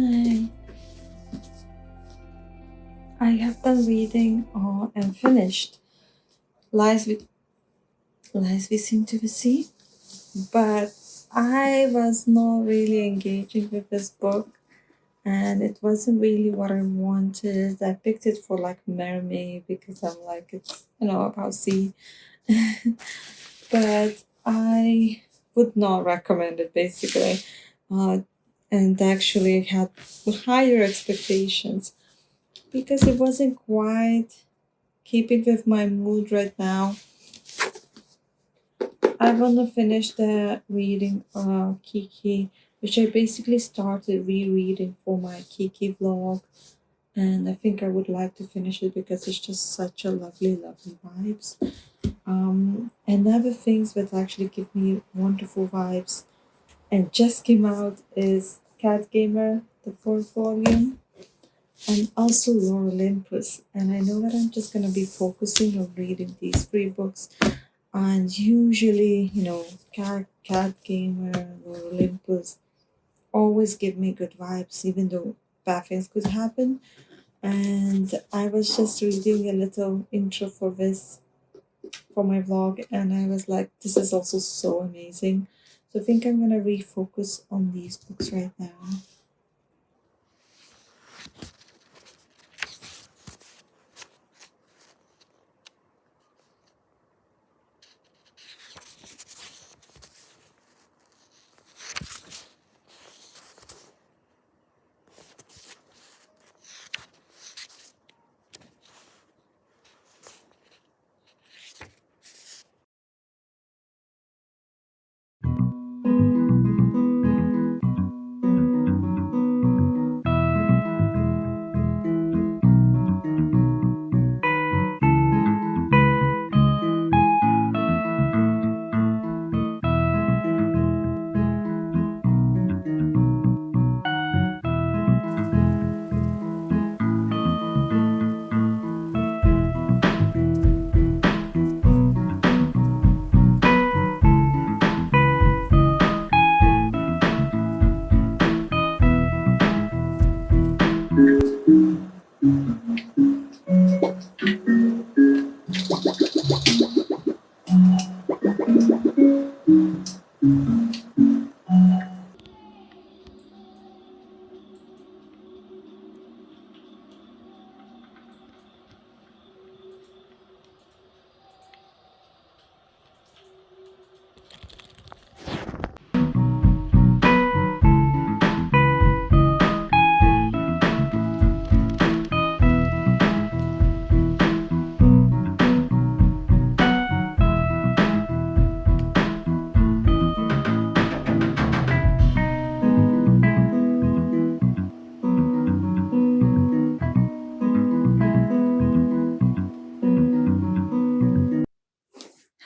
Hi. I have done reading and finished Lies We Lies We Seem to See, but I was not really engaging with this book, and it wasn't really what I wanted. I picked it for like Mermaid because I'm like it's about sea, but I would not recommend it basically, uh, and actually had higher expectations because it wasn't quite keeping with my mood right now. I want to finish the reading Kiki, which I basically started rereading for my Kiki vlog, and I think I would like to finish it because it's just such a lovely, lovely vibes. And other things that actually give me wonderful vibes and just came out is Cat Gamer, the fourth volume, and also Lore Olympus. And I know that I'm just gonna be focusing on reading these three books. And usually, Cat Gamer or Olympus always give me good vibes, even though bad things could happen. And I was just reading a little intro for this for my vlog, and I was like, this is also so amazing. So I think I'm gonna refocus on these books right now.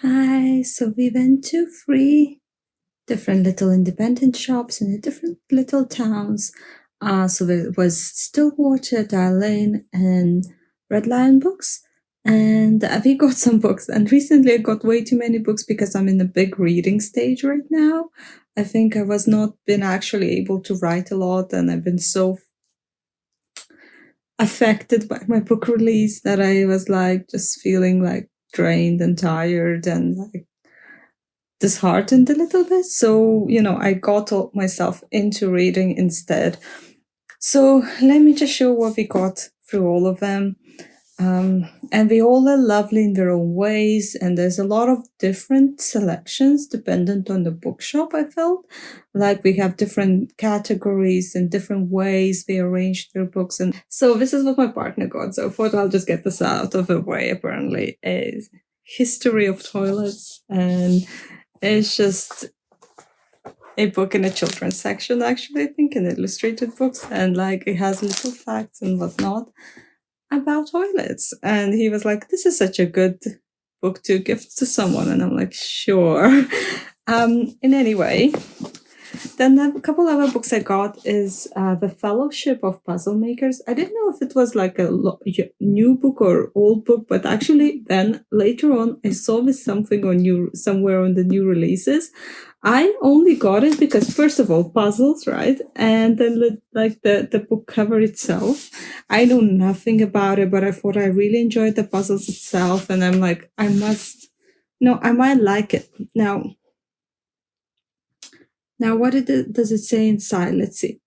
Hi, so we went to three different little independent shops in the different little towns. So it was Stillwater, Darlene, and Red Lion Books. And we got some books. And recently I got way too many books because I'm in a big reading stage right now. I think I was not been actually able to write a lot, and I've been so affected by my book release that I was like just feeling like drained and tired and like disheartened a little bit. So, I got myself into reading instead. So let me just show what we got through all of them. And they all are lovely in their own ways, and there's a lot of different selections dependent on the bookshop. I felt like we have different categories and different ways they arrange their books. And so this is what my partner got. So I thought I'll just get this out of the way. Apparently, is History of Toilets, and it's just a book in a children's section, actually, I think, in illustrated books, and like it has little facts and whatnot about toilets. And he was like, this is such a good book to gift to someone. And I'm like, sure. In any way, then a couple other books I got is The Fellowship of Puzzle Makers. I didn't know if it was like a new book or old book, but actually then later on I saw this something on somewhere on the new releases. I only got it because, first of all, puzzles, right? And then like the book cover itself. I know nothing about it, but I thought I really enjoyed the puzzles itself, and I'm like, I must, no, I might like it. Now what does it say inside? Let's see.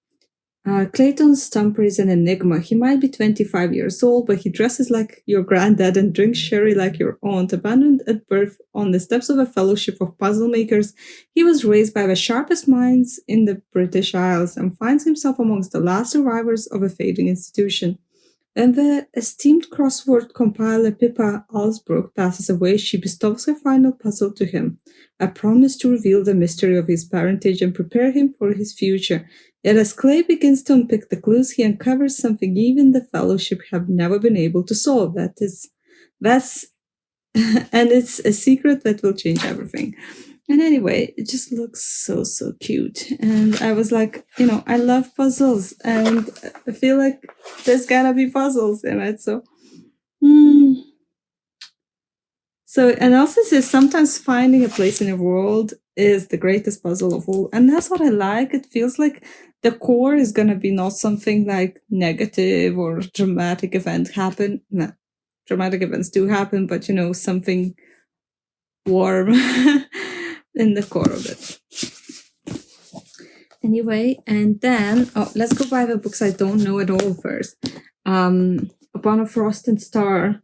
Clayton Stumper is an enigma. He might be 25 years old, but he dresses like your granddad and drinks sherry like your aunt. Abandoned at birth on the steps of a fellowship of puzzle makers, he was raised by the sharpest minds in the British Isles and finds himself amongst the last survivors of a fading institution. When the esteemed crossword compiler Pippa Alsbrook passes away, she bestows her final puzzle to him, a promise to reveal the mystery of his parentage and prepare him for his future. Yet as Clay begins to unpick the clues, he uncovers something even the Fellowship have never been able to solve. That's and it's a secret that will change everything. And anyway, it just looks so, so cute. And I was like, I love puzzles, and I feel like there's gotta be puzzles in it. So, and also says sometimes finding a place in a world is the greatest puzzle of all. And that's what I like. It feels like the core is gonna be not something like negative or dramatic event happen. No, dramatic events do happen, but something warm in the core of it. Anyway, and then let's go by the books I don't know at all first. Upon a Frost and Star.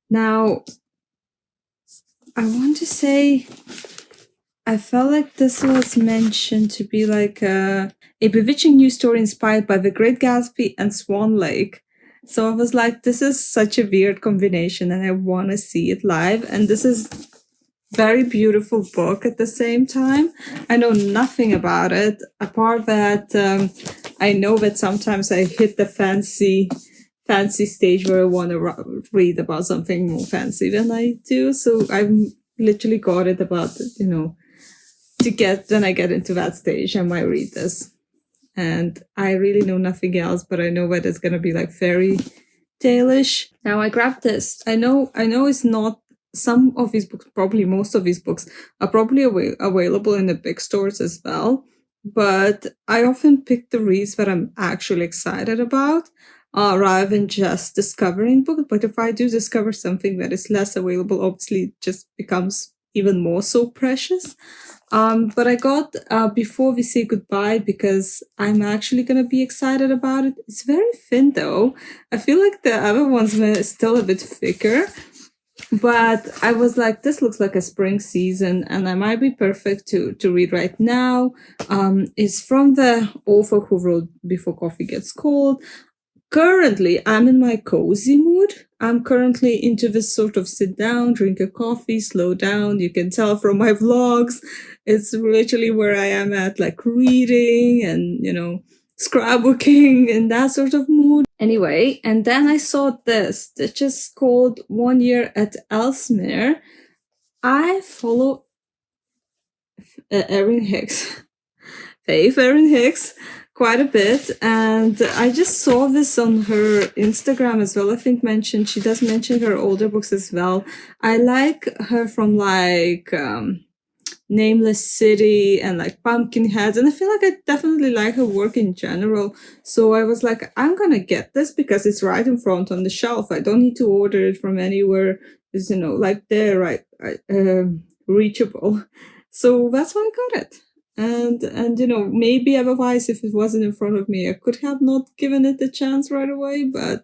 Now, I want to say I felt like this was mentioned to be like a bewitching new story inspired by The Great Gatsby and Swan Lake. So I was like, this is such a weird combination, and I want to see it live. And this is very beautiful book at the same time. I know nothing about it, apart that I know that sometimes I hit the fancy stage where I want to read about something more fancy than I do. So I literally got it about, when I get into that stage, I might read this. And I really know nothing else, but I know that it's going to be like fairy tale-ish. Now I grabbed this. I know it's not, some of these books, probably most of these books, are probably available in the big stores as well. But I often pick the reads that I'm actually excited about, rather than just discovering books. But if I do discover something that is less available, obviously it just becomes even more so precious. But I got Before We Say Goodbye because I'm actually going to be excited about it. It's very thin though. I feel like the other ones were still a bit thicker. But I was like, this looks like a spring season, and I might be perfect to read right now. It's from the author who wrote Before Coffee Gets Cold. Currently, I'm in my cozy mood. I'm currently into this sort of sit down, drink a coffee, slow down. You can tell from my vlogs. It's literally where I am at, like reading and, scrapbooking in that sort of mood. Anyway, and then I saw this, which is called 1 Year at Ellesmere. I follow Erin Hicks, Faith Erin Hicks, quite a bit, and I just saw this on her Instagram as well. I think she does mention her older books as well. I like her from like Nameless City and like Pumpkinheads, and I feel like I definitely like her work in general. So I was like, I'm gonna get this because it's right in front on the shelf. I don't need to order it from anywhere. It's like there, right, reachable. So that's why I got it. And maybe otherwise, if it wasn't in front of me, I could have not given it a chance right away, but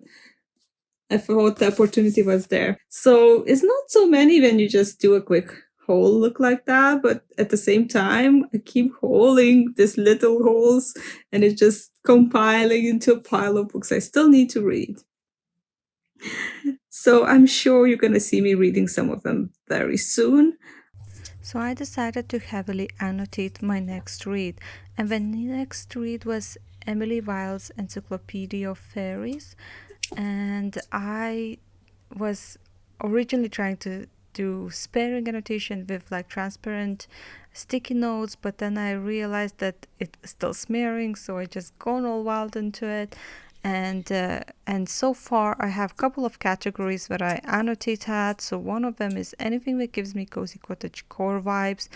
I thought the opportunity was there. So it's not so many when you just do a quick haul look like that, but at the same time, I keep hauling these little holes, and it's just compiling into a pile of books I still need to read. So I'm sure you're going to see me reading some of them very soon. So I decided to heavily annotate my next read, and the next read was Emily Wilde's Encyclopedia of Fairies, and I was originally trying to do sparing annotation with like transparent sticky notes, but then I realized that it's still smearing, so I just gone all wild into it. And so far I have a couple of categories that I annotate at. So one of them is anything that gives me cozy cottage core vibes,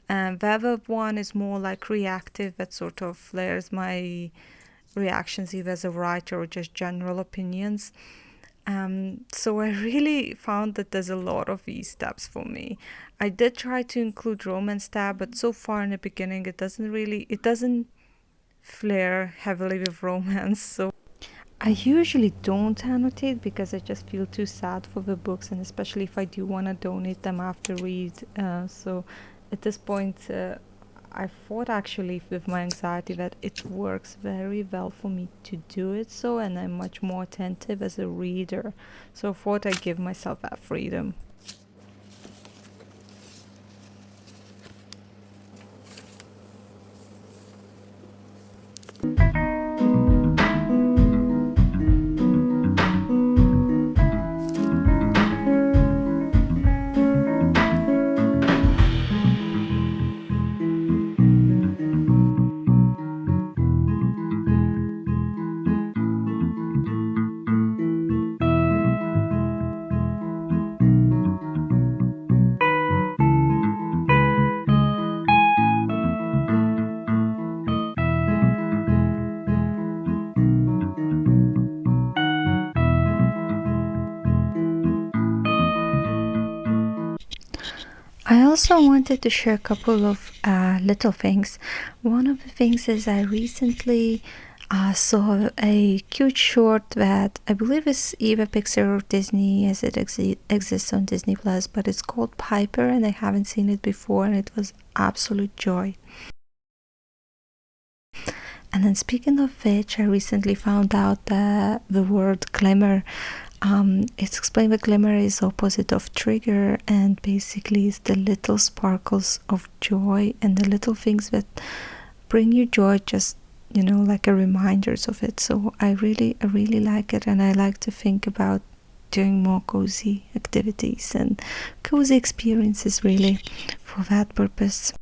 Vevel one is more like reactive, that sort of flares my reactions either as a writer or just general opinions. So I really found that there's a lot of these tabs for me. I did try to include romance tab, but so far in the beginning it doesn't flare heavily with romance. So I usually don't annotate because I just feel too sad for the books, and especially if I do want to donate them after read. So at this point, I thought actually with my anxiety that it works very well for me to do it so, and I'm much more attentive as a reader. So I thought I'd give myself that freedom. I also wanted to share a couple of little things. One of the things is I recently saw a cute short that I believe is either Pixar or Disney, as it exists on Disney Plus, but it's called Piper, and I haven't seen it before, and it was absolute joy. And then speaking of which, I recently found out that the word glimmer, it's explained that glimmer is opposite of trigger, and basically it's the little sparkles of joy and the little things that bring you joy, just like a reminders of it. So I really like it, and I like to think about doing more cozy activities and cozy experiences really for that purpose.